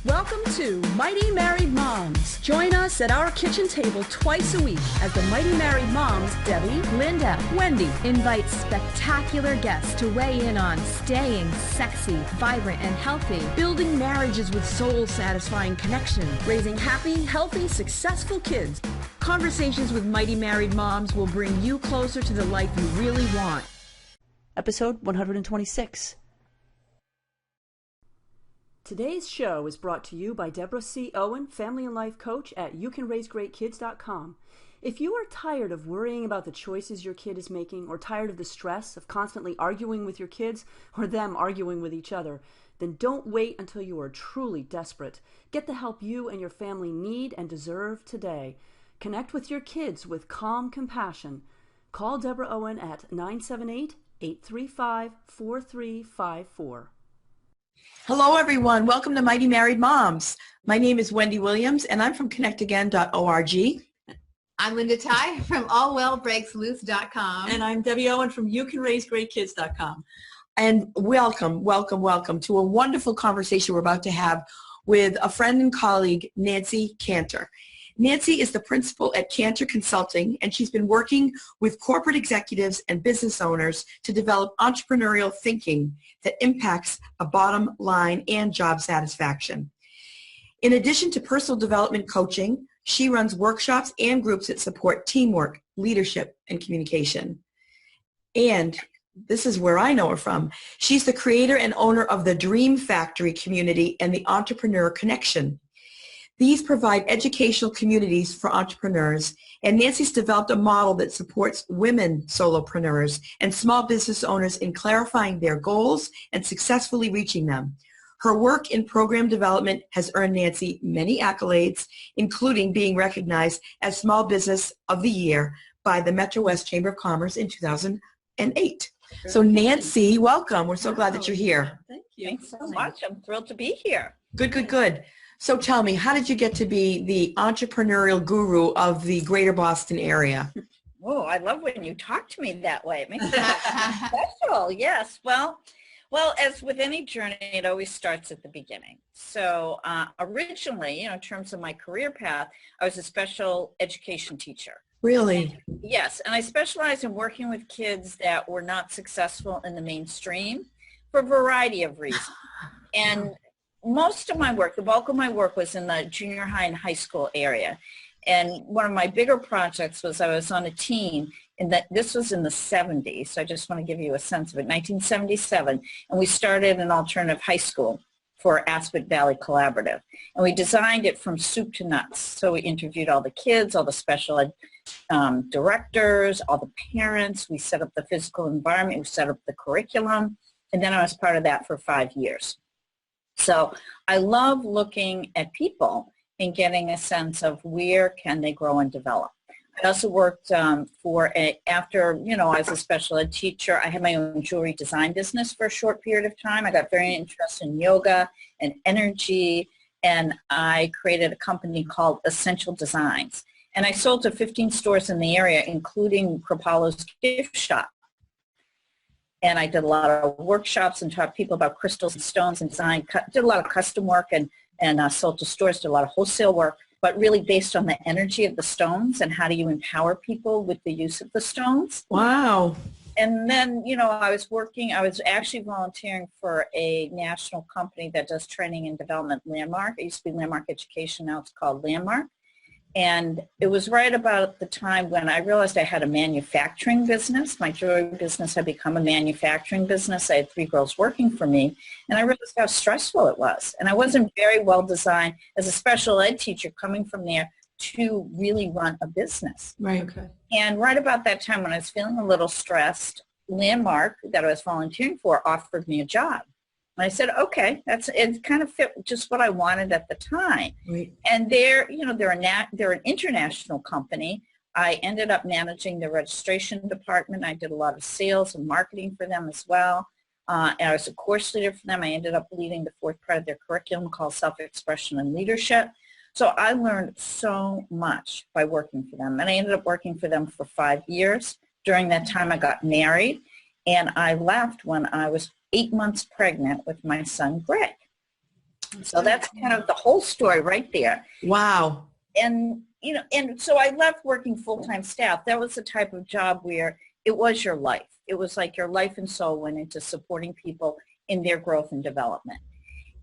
Welcome to Mighty Married Moms. Join us at our kitchen table twice a week as the Mighty Married Moms, Debbie, Linda, Wendy, invite spectacular guests to weigh in on staying sexy, vibrant, and healthy, building marriages with soul-satisfying connection, raising happy, healthy, successful kids. Conversations with Mighty Married Moms will bring you closer to the life you really want. Episode 126. Today's show is brought to you by Deborah C. Owen, Family and Life Coach at YouCanRaiseGreatKids.com. If you are tired of worrying about the choices your kid is making, or tired of the stress of constantly arguing with your kids, or them arguing with each other, then don't wait until you are truly desperate. Get the help you and your family need and deserve today. Connect with your kids with calm compassion. Call Deborah Owen at 978-835-4354. Hello, everyone. Welcome to Mighty Married Moms. My name is Wendy Williams, and I'm from connectagain.org. I'm Linda Tighe from allwellbreaksloose.com. And I'm Debbie Owen from YouCanRaiseGreatKids.com. And welcome to a wonderful conversation we're about to have with a friend and colleague, Nancy Cantor. Nancy is the principal at Cantor Consulting, and she's been working with corporate executives and business owners to develop entrepreneurial thinking that impacts a bottom line and job satisfaction. In addition to personal development coaching, she runs workshops and groups that support teamwork, leadership, and communication. And this is where I know her from. She's the creator and owner of the Dream Factory community and the Entrepreneurial Connection. These provide educational communities for entrepreneurs, and Nancy's developed a model that supports women solopreneurs and small business owners in clarifying their goals and successfully reaching them. Her work in program development has earned Nancy many accolades, including being recognized as Small Business of the Year by the Metro West Chamber of Commerce in 2008. So Nancy, welcome. We're so glad that you're here. Thank you. Thanks so much. I'm thrilled to be here. Good. So tell me, how did you get to be the entrepreneurial guru of the greater Boston area? Oh, I love when you talk to me that way. It makes it special. Yes. Well, as with any journey, it always starts at the beginning. So originally, in terms of my career path, I was a special education teacher. Really? Yes. And I specialized in working with kids that were not successful in the mainstream for a variety of reasons. And most of my work, the bulk of my work, was in the junior high and high school area. And one of my bigger projects was I was on a team, this was in the 70s, so I just want to give you a sense of it, 1977, and we started an alternative high school for Aspet Valley Collaborative. And we designed it from soup to nuts. So we interviewed all the kids, all the special ed directors, all the parents. We set up the physical environment. We set up the curriculum. And then I was part of that for 5 years. So I love looking at people and getting a sense of where can they grow and develop. I also worked after, I was a special ed teacher, I had my own jewelry design business for a short period of time. I got very interested in yoga and energy, and I created a company called Essential Designs. And I sold to 15 stores in the area, including Kropalo's gift shop. And I did a lot of workshops and taught people about crystals and stones and design, did a lot of custom work and sold to stores, did a lot of wholesale work, but really based on the energy of the stones and how do you empower people with the use of the stones. Wow. And then, I was actually volunteering for a national company that does training and development, Landmark. It used to be Landmark Education, now it's called Landmark. And it was right about the time when I realized I had a manufacturing business. My jewelry business had become a manufacturing business. I had 3 girls working for me, and I realized how stressful it was. And I wasn't very well designed as a special ed teacher coming from there to really run a business. Right. Okay. And right about that time when I was feeling a little stressed, Landmark, that I was volunteering for, offered me a job. And I said, okay, it kind of fit just what I wanted at the time. Right. And they're an international company. I ended up managing the registration department. I did a lot of sales and marketing for them as well. And I was a course leader for them. I ended up leading the 4th part of their curriculum called Self-Expression and Leadership. So I learned so much by working for them. And I ended up working for them for 5 years. During that time, I got married. And I left when I was 8 months pregnant with my son, Greg. So that's kind of the whole story right there. Wow. And, and so I left working full-time staff. That was the type of job where it was your life. It was like your life and soul went into supporting people in their growth and development.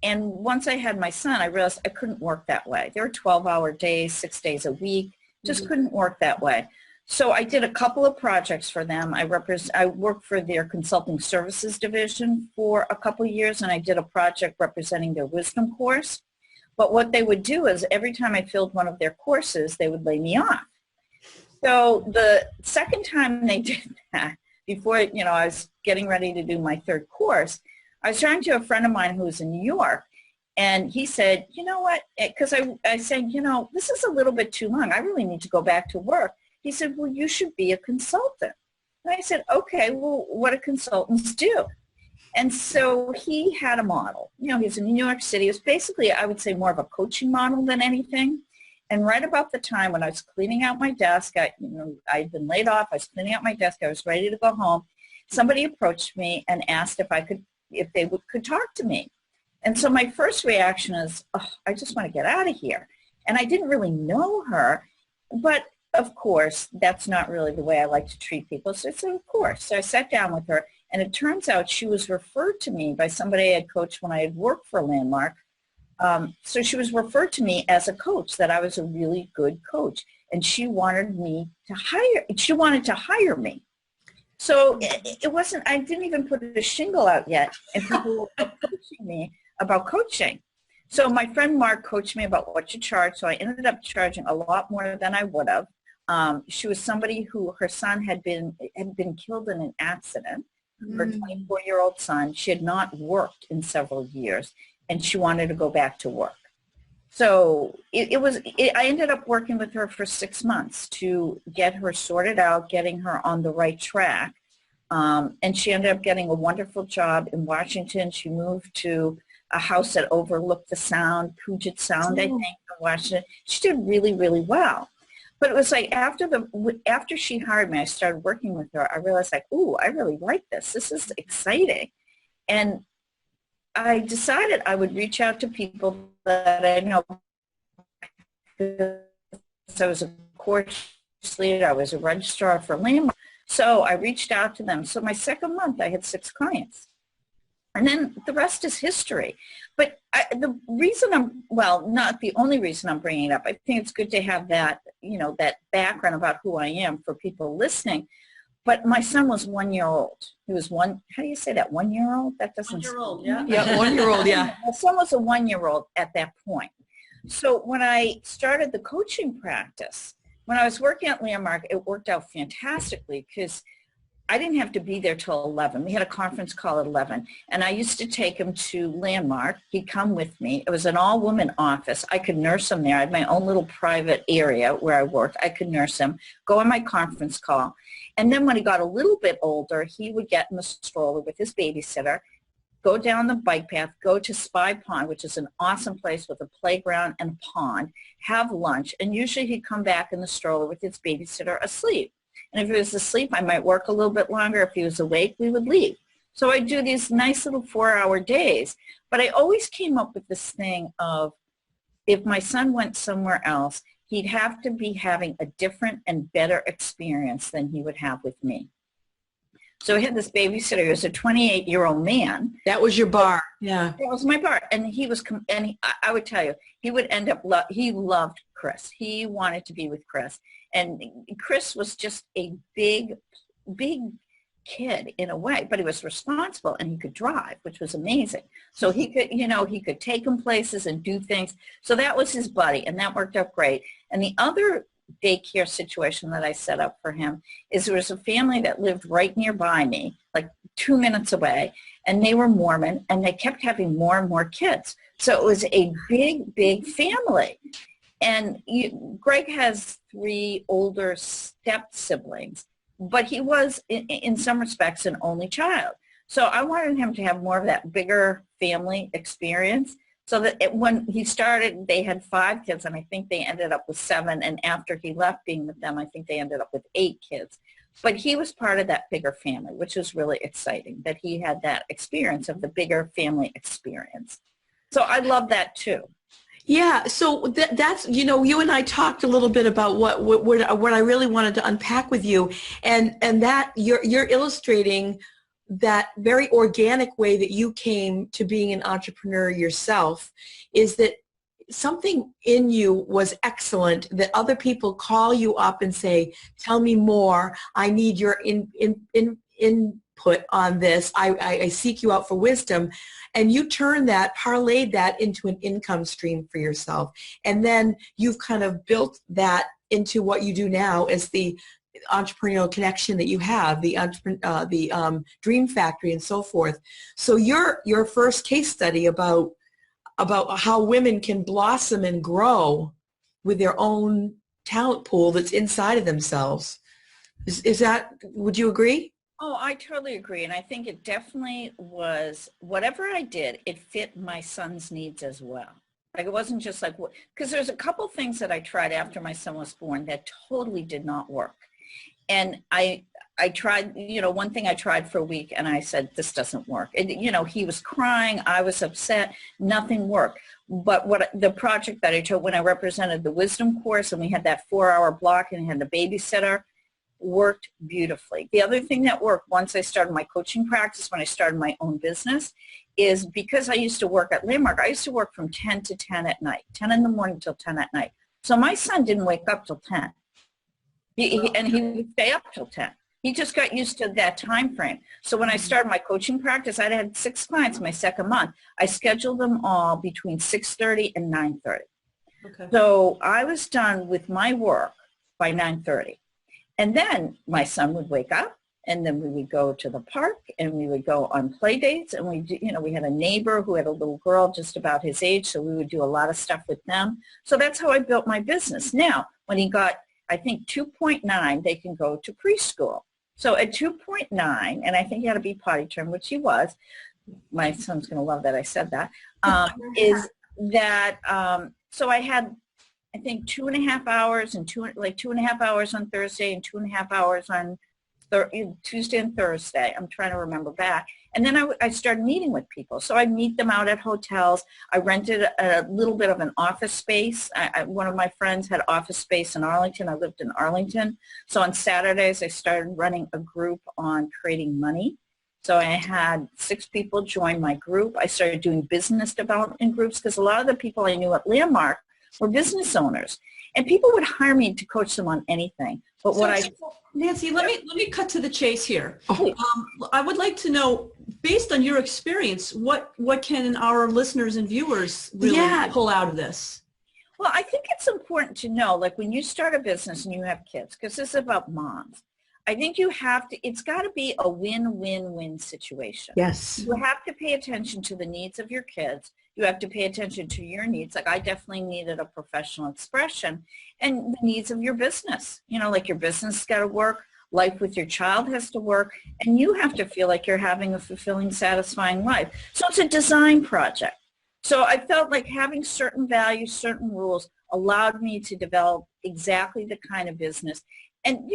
And once I had my son, I realized I couldn't work that way. There were 12-hour days, 6 days a week, just couldn't work that way. So I did a couple of projects for them. I worked for their consulting services division for a couple of years, and I did a project representing their wisdom course. But what they would do is every time I filled one of their courses, they would lay me off. So the second time they did that, before I was getting ready to do my third course, I was talking to a friend of mine who was in New York, and he said, you know what, because I said, this is a little bit too long. I really need to go back to work. He said, well, you should be a consultant. And I said, okay, well, what do consultants do? And so he had a model. He's in New York City. It was basically, I would say, more of a coaching model than anything. And right about the time when I was cleaning out my desk, I'd been laid off. I was cleaning out my desk. I was ready to go home. Somebody approached me and asked if they could talk to me. And so my first reaction is, I just want to get out of here. And I didn't really know her, but of course, that's not really the way I like to treat people. So I said, of course. So I sat down with her, and it turns out she was referred to me by somebody I had coached when I had worked for Landmark. So she was referred to me as a coach, that I was a really good coach, and she wanted to hire me. So it wasn't, I didn't even put a shingle out yet, and people were approaching me about coaching. So my friend Mark coached me about what to charge, so I ended up charging a lot more than I would have. She was somebody who, her son had been killed in an accident, her 24-year-old son. She had not worked in several years, and she wanted to go back to work. So I ended up working with her for 6 months to get her sorted out, getting her on the right track. And she ended up getting a wonderful job in Washington. She moved to a house that overlooked the Sound, Puget Sound, I think, in Washington. She did really, really well. But it was like after she hired me, I started working with her. I realized, ooh, I really like this. This is exciting. And I decided I would reach out to people that I know. So I was a course leader. I was a registrar for Landmark. So I reached out to them. So my second month, I had 6 clients. And then the rest is history. But the reason not the only reason I'm bringing it up, I think it's good to have that, that background about who I am for people listening. But my son was 1 year old. He was how do you say that, 1 year old? That doesn't. 1 year old, yeah. Yeah, 1 year old, yeah. My son was a 1 year old at that point. So when I started the coaching practice, when I was working at Landmark, it worked out fantastically because I didn't have to be there till 11. We had a conference call at 11, and I used to take him to Landmark. He'd come with me. It was an all-woman office. I could nurse him there. I had my own little private area where I worked. I could nurse him, go on my conference call. And then when he got a little bit older, he would get in the stroller with his babysitter, go down the bike path, go to Spy Pond, which is an awesome place with a playground and a pond, have lunch, and usually he'd come back in the stroller with his babysitter asleep. And if he was asleep, I might work a little bit longer. If he was awake, we would leave. So I'd do these nice little 4-hour days. But I always came up with this thing of if my son went somewhere else, he'd have to be having a different and better experience than he would have with me. So I had this babysitter who was a 28-year-old man. That was your bar. Yeah. That was my bar. And I would tell you, he would end up, he loved Chris. He wanted to be with Chris. And Chris was just a big kid in a way, but he was responsible and he could drive, which was amazing. So he could, he could take him places and do things. So that was his buddy, and that worked out great. And the other daycare situation that I set up for him is there was a family that lived right nearby me, like 2 minutes away, and they were Mormon, and they kept having more and more kids. So it was a big family. And Greg has 3 older step siblings, but he was, in some respects, an only child. So I wanted him to have more of that bigger family experience so that when he started, they had 5 kids, and I think they ended up with 7. And after he left being with them, I think they ended up with 8 kids. But he was part of that bigger family, which was really exciting, that he had that experience of the bigger family experience. So I love that too. Yeah, so that's, you and I talked a little bit about what I really wanted to unpack with you, and that you're illustrating that very organic way that you came to being an entrepreneur yourself, is that something in you was excellent, that other people call you up and say, tell me more, I need your input on this, I seek you out for wisdom. And you parlayed that into an income stream for yourself. And then you've kind of built that into what you do now as the entrepreneurial connection that you have, the Dream Factory and so forth. So your first case study about how women can blossom and grow with their own talent pool that's inside of themselves. Is that, would you agree? Oh, I totally agree. And I think it definitely was, whatever I did, it fit my son's needs as well. Like it wasn't just like, because there's a couple things that I tried after my son was born that totally did not work. And I tried, one thing I tried for a week and I said, this doesn't work. And, he was crying. I was upset. Nothing worked. But the project that I took when I represented the wisdom course and we had that 4-hour block and had the babysitter, worked beautifully. The other thing that worked once I started my coaching practice, when I started my own business, is because I used to work at Landmark, I used to work from 10 to 10 at night, 10 in the morning till 10 at night. So my son didn't wake up till 10. And he would stay up till 10. He just got used to that time frame. So when I started my coaching practice, I had 6 clients my second month. I scheduled them all between 6:30 and 9:30. Okay. So I was done with my work by 9:30. And then my son would wake up, and then we would go to the park, and we would go on play dates, and we had a neighbor who had a little girl just about his age, so we would do a lot of stuff with them. So that's how I built my business. Now, when he got, I think, 2.9, they can go to preschool. So at 2.9, and I think he had to be potty trained, which he was. My son's going to love that I said that. So I had, I think, 2.5 hours and 2.5 hours on Thursday and 2.5 hours on Tuesday and Thursday. I'm trying to remember back. And then I started meeting with people. So I'd meet them out at hotels. I rented a little bit of an office space. One of my friends had office space in Arlington. I lived in Arlington. So on Saturdays, I started running a group on creating money. So I had 6 people join my group. I started doing business development groups because a lot of the people I knew at Landmark were business owners. And people would hire me to coach them on anything. But Nancy, let me cut to the chase here. I would like to know, based on your experience, what can our listeners and viewers really pull out of this? Well, I think it's important to know, like when you start a business and you have kids, because this is about moms, I think it's got to be a win-win-win situation. Yes. You have to pay attention to the needs of your kids. You have to pay attention to your needs. Like I definitely needed a professional expression, and the needs of your business. Like your business has got to work, life with your child has to work, and you have to feel like you're having a fulfilling, satisfying life. So it's a design project. So I felt like having certain values, certain rules allowed me to develop exactly the kind of business. And,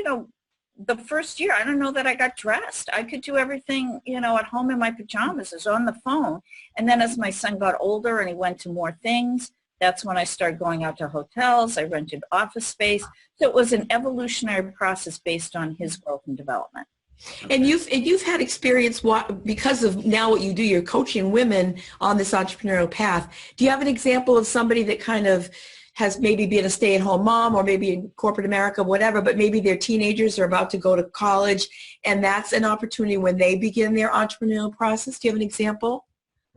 the first year, I don't know that I got dressed. I could do everything, at home in my pajamas. I was on the phone. And then as my son got older and he went to more things, that's when I started going out to hotels. I rented office space. So it was an evolutionary process based on his growth and development. And you've had experience because of now what you do, you're coaching women on this entrepreneurial path. Do you have an example of somebody that kind of has maybe been a stay-at-home mom or maybe in corporate America, whatever, but maybe they're teenagers or about to go to college, and that's an opportunity when they begin their entrepreneurial process? Do you have an example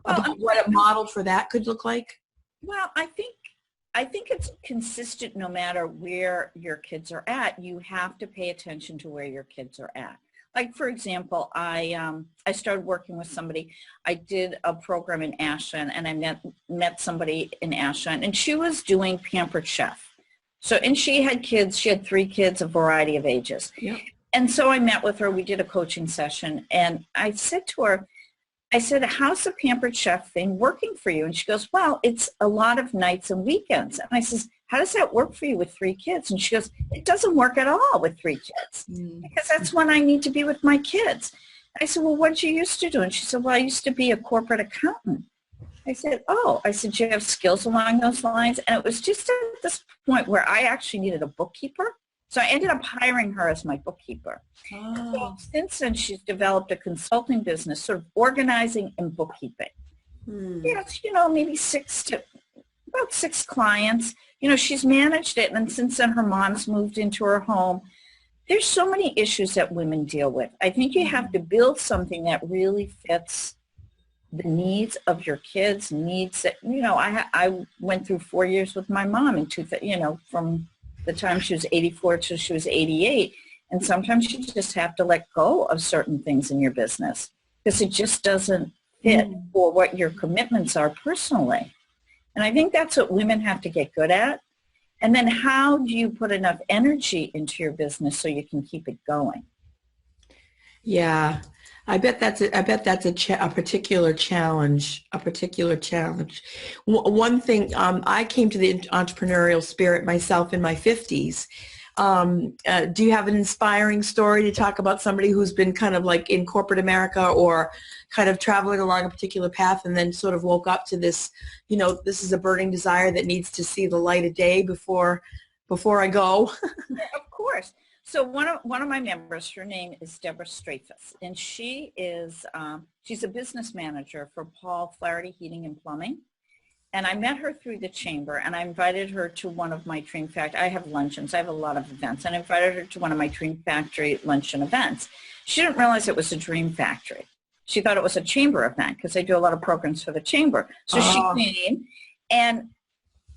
about what a model for that could look like? Well, I think it's consistent no matter where your kids are at. You have to pay attention to where your kids are at. Like, for example, I started working with somebody. I did a program in Ashland, and I met somebody in Ashland, and she was doing Pampered Chef. So, and she had kids. She had 3 kids, a variety of ages. Yep. And so I met with her. We did a coaching session, and I said to her, how's the Pampered Chef thing working for you? And she goes, well, it's a lot of nights and weekends. And I says, how does that work for you with 3 kids? And she goes, it doesn't work at all with 3 kids because that's when I need to be with my kids. I said, well, what did you used to do? And she said, well, I used to be a corporate accountant. I said, oh, I said, do you have skills along those lines? And it was just at this point where I actually needed a bookkeeper. So I ended up hiring her as my bookkeeper. So since then, she's developed a consulting business, sort of organizing and bookkeeping. Yes, maybe about 6 clients. She's managed it. And since then, her mom's moved into her home. There's so many issues that women deal with. I think you have to build something that really fits the needs of your kids, needs that, I went through 4 years with my mom from the time she was 84 till she was 88. And sometimes you just have to let go of certain things in your business because it just doesn't fit for what your commitments are personally. And I think that's what women have to get good at. And then how do you put enough energy into your business so you can keep it going? Yeah, I bet that's a particular challenge. One thing, I came to the entrepreneurial spirit myself in my 50s. Do you have an inspiring story to talk about somebody who's been kind of like in corporate America or kind of traveling along a particular path and then sort of woke up to this, this is a burning desire that needs to see the light of day before I go? Of course. So one of my members, her name is Deborah Strafus, and she is she's a business manager for Paul Flaherty Heating and Plumbing. And I met her through the chamber, and I invited her to one of my Dream Factory. I have luncheons. I have a lot of events. And I invited her to one of my Dream Factory luncheon events. She didn't realize it was a Dream Factory. She thought it was a chamber event because I do a lot of programs for the chamber. So she came, and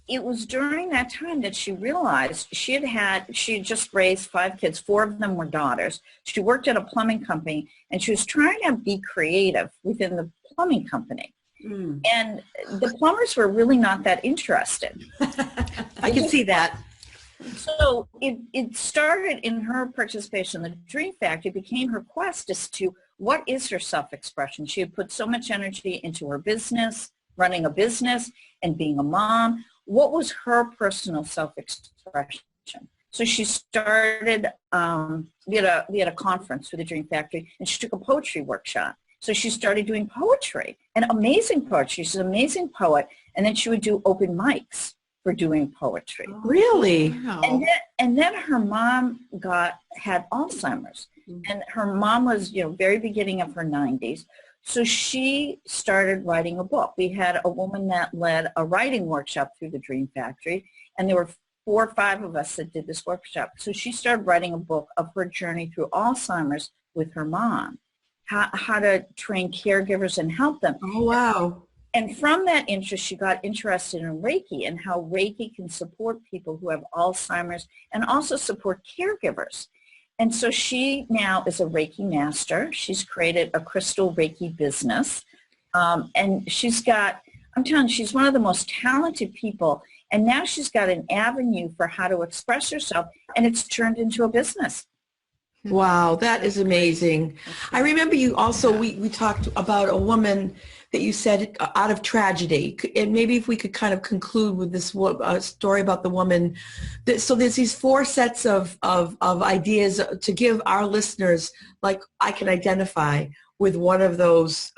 it was during that time that she realized she had just raised 5 kids. 4 of them were daughters. She worked at a plumbing company, and she was trying to be creative within the plumbing company. And the plumbers were really not that interested. I can see that. So it started in her participation in the Dream Factory. It became her quest as to what is her self-expression. She had put so much energy into her business, running a business, and being a mom. What was her personal self-expression? So she started, we had a conference for the Dream Factory, and she took a poetry workshop. So she started doing poetry, and amazing poetry. She's an amazing poet. And then she would do open mics for doing poetry. Really? Wow. And then her mom had Alzheimer's. And her mom was, very beginning of her 90s. So she started writing a book. We had a woman that led a writing workshop through the Dream Factory, and there were 4 or 5 of us that did this workshop. So she started writing a book of her journey through Alzheimer's with her mom. How to train caregivers and help them. Oh, wow. And from that interest, she got interested in Reiki and how Reiki can support people who have Alzheimer's and also support caregivers. And so she now is a Reiki master. She's created a crystal Reiki business. And I'm telling you, she's one of the most talented people. And now she's got an avenue for how to express herself, and it's turned into a business. Wow, that is amazing. I remember you also, we talked about a woman that you said out of tragedy. And maybe if we could kind of conclude with this story about the woman. So there's these 4 sets of ideas to give our listeners, like I can identify with one of those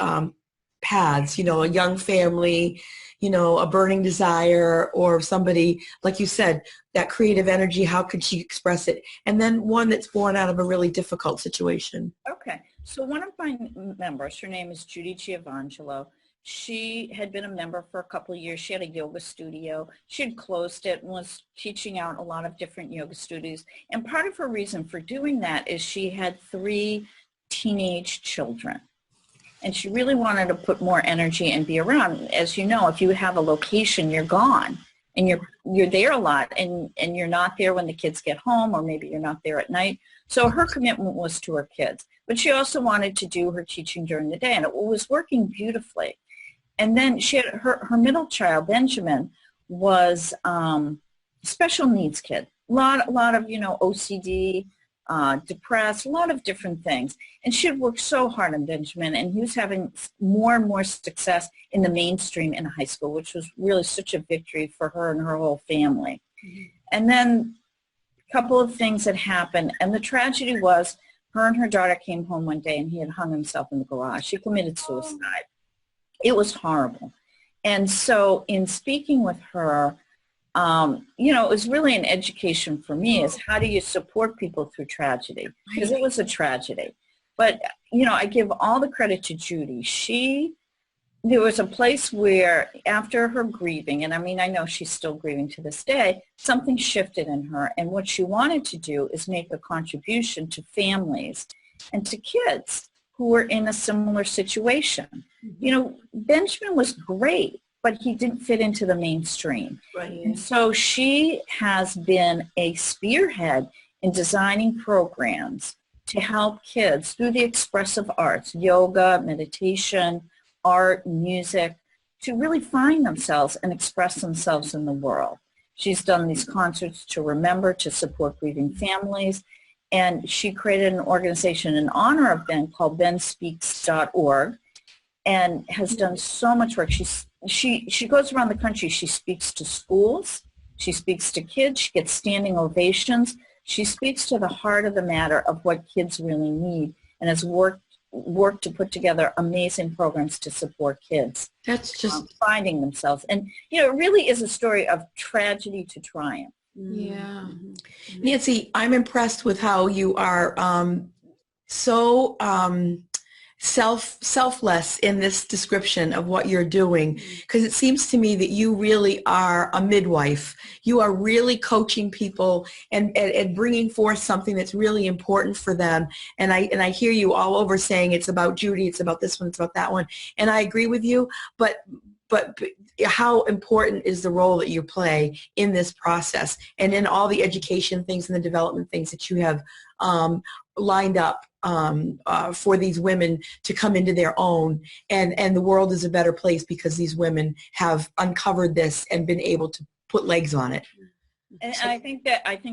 paths, a young family, a burning desire, or somebody, like you said, that creative energy, how could she express it? And then one that's born out of a really difficult situation. Okay. So one of my members, her name is Judy Giovangelo. She had been a member for a couple of years. She had a yoga studio. She had closed it and was teaching out a lot of different yoga studios. And part of her reason for doing that is she had 3 teenage children. And she really wanted to put more energy and be around. As you know, if you have a location, you're gone. And you're there a lot, and you're not there when the kids get home, or maybe you're not there at night. So her commitment was to her kids. But she also wanted to do her teaching during the day, and it was working beautifully. And then she had her middle child, Benjamin, was special needs kid. A lot of, OCD, depressed, a lot of different things. And she had worked so hard on Benjamin, and he was having more and more success in the mainstream in high school, which was really such a victory for her and her whole family. Mm-hmm. And then a couple of things had happened, and the tragedy was her and her daughter came home one day, and he had hung himself in the garage. She committed suicide. It was horrible. And so in speaking with her, it was really an education for me is how do you support people through tragedy? Because it was a tragedy. But, I give all the credit to Judy. There was a place where after her grieving, and I know she's still grieving to this day, something shifted in her. And what she wanted to do is make a contribution to families and to kids who were in a similar situation. Benjamin was great, but he didn't fit into the mainstream. Right. And so she has been a spearhead in designing programs to help kids through the expressive arts, yoga, meditation, art, music, to really find themselves and express themselves in the world. She's done these concerts to remember, to support grieving families, and she created an organization in honor of Ben called benspeaks.org and has done so much work. She goes around the country. She speaks to schools. She speaks to kids. She gets standing ovations. She speaks to the heart of the matter of what kids really need and has worked to put together amazing programs to support kids. That's just finding themselves. And, it really is a story of tragedy to triumph. Yeah. Nancy, I'm impressed with how you are so selfless in this description of what you're doing, because it seems to me that you really are a midwife. You are really coaching people and bringing forth something that's really important for them. And I hear you all over saying it's about Judy, it's about this one, it's about that one. And I agree with you, but how important is the role that you play in this process and in all the education things and the development things that you have lined up for these women to come into their own, and the world is a better place because these women have uncovered this and been able to put legs on it. And I think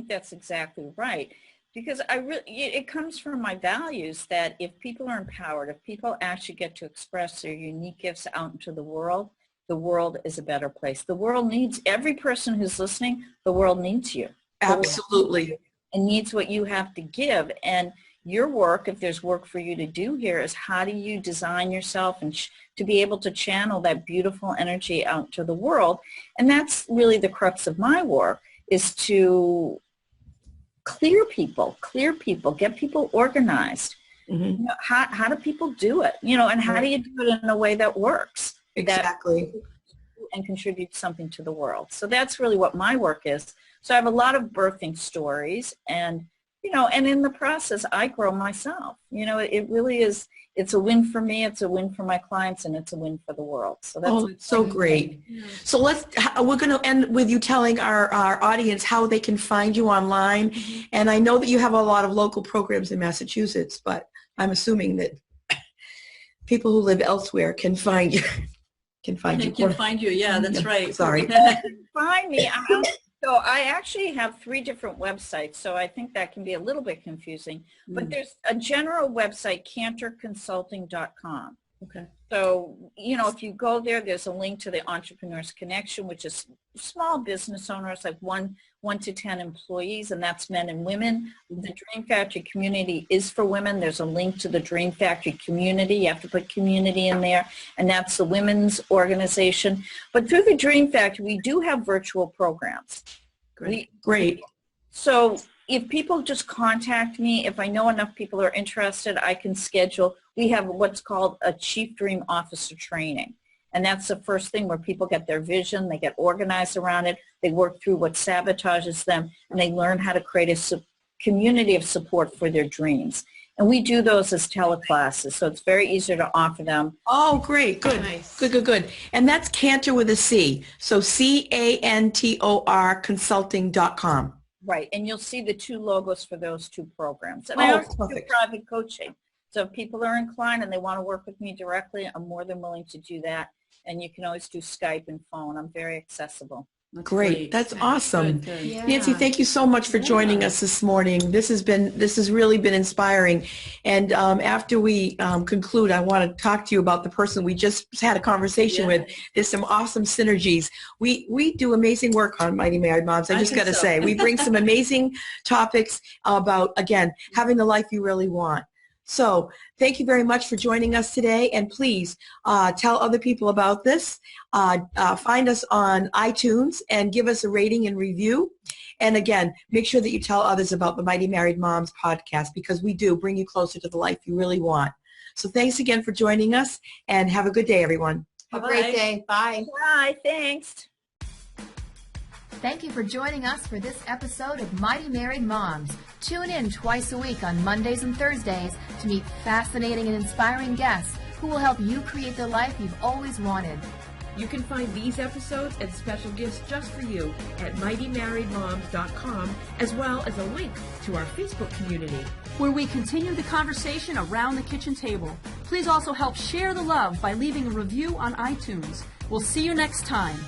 that's exactly right, because it comes from my values that if people are empowered, if people actually get to express their unique gifts out into the world is a better place. The world needs every person who's listening. The world needs you. Absolutely. And needs what you have to give. And your work, if there's work for you to do here, is how do you design yourself and to be able to channel that beautiful energy out to the world. And that's really the crux of my work, is to clear people, get people organized. Mm-hmm. How do people do it? And how do you do it in a way that works? Exactly. And contribute something to the world. So that's really what my work is. So I have a lot of birthing stories, and and in the process I grow myself. It really is. It's a win for me. It's a win for my clients, and it's a win for the world. So that's so great. So we're going to end with you telling our audience how they can find you online. Mm-hmm. And I know that you have a lot of local programs in Massachusetts, but I'm assuming that people who live elsewhere can find you. Can find you. Yeah, that's right. Sorry. Find me. So I actually have 3 different websites, so I think that can be a little bit confusing. But there's a general website, cantorconsulting.com. Okay. So, if you go there, there's a link to the Entrepreneurial Connection, which is small business owners, like 1 to 10 employees, and that's men and women. The Dream Factory community is for women. There's a link to the Dream Factory community. You have to put community in there, and that's the women's organization. But through the Dream Factory, we do have virtual programs. Great. So if people just contact me, if I know enough people are interested, I can schedule. We have what's called a Chief Dream Officer training. And that's the first thing, where people get their vision, they get organized around it, they work through what sabotages them, and they learn how to create a community of support for their dreams. And we do those as teleclasses, so it's very easy to offer them. Oh, great. Good. Nice. Good. And that's Cantor with a C. So CANTOR consulting.com. Right. And you'll see the 2 logos for those 2 programs. And I also do private coaching. So if people are inclined and they want to work with me directly, I'm more than willing to do that. And you can always do Skype and phone. I'm very accessible. Great. That's awesome. Good. Yeah. Nancy, thank you so much for joining us this morning. This has really been inspiring. And after we conclude, I want to talk to you about the person we just had a conversation with. There's some awesome synergies. We do amazing work on Mighty Married Moms. I just got to say, we bring some amazing topics about, again, having the life you really want. So thank you very much for joining us today. And please tell other people about this. Find us on iTunes and give us a rating and review. And again, make sure that you tell others about the Mighty Married Moms podcast, because we do bring you closer to the life you really want. So thanks again for joining us, and have a good day, everyone. Have a great day. Bye. Bye. Thanks. Thank you for joining us for this episode of Mighty Married Moms. Tune in twice a week on Mondays and Thursdays to meet fascinating and inspiring guests who will help you create the life you've always wanted. You can find these episodes and special gifts just for you at mightymarriedmoms.com, as well as a link to our Facebook community, where we continue the conversation around the kitchen table. Please also help share the love by leaving a review on iTunes. We'll see you next time.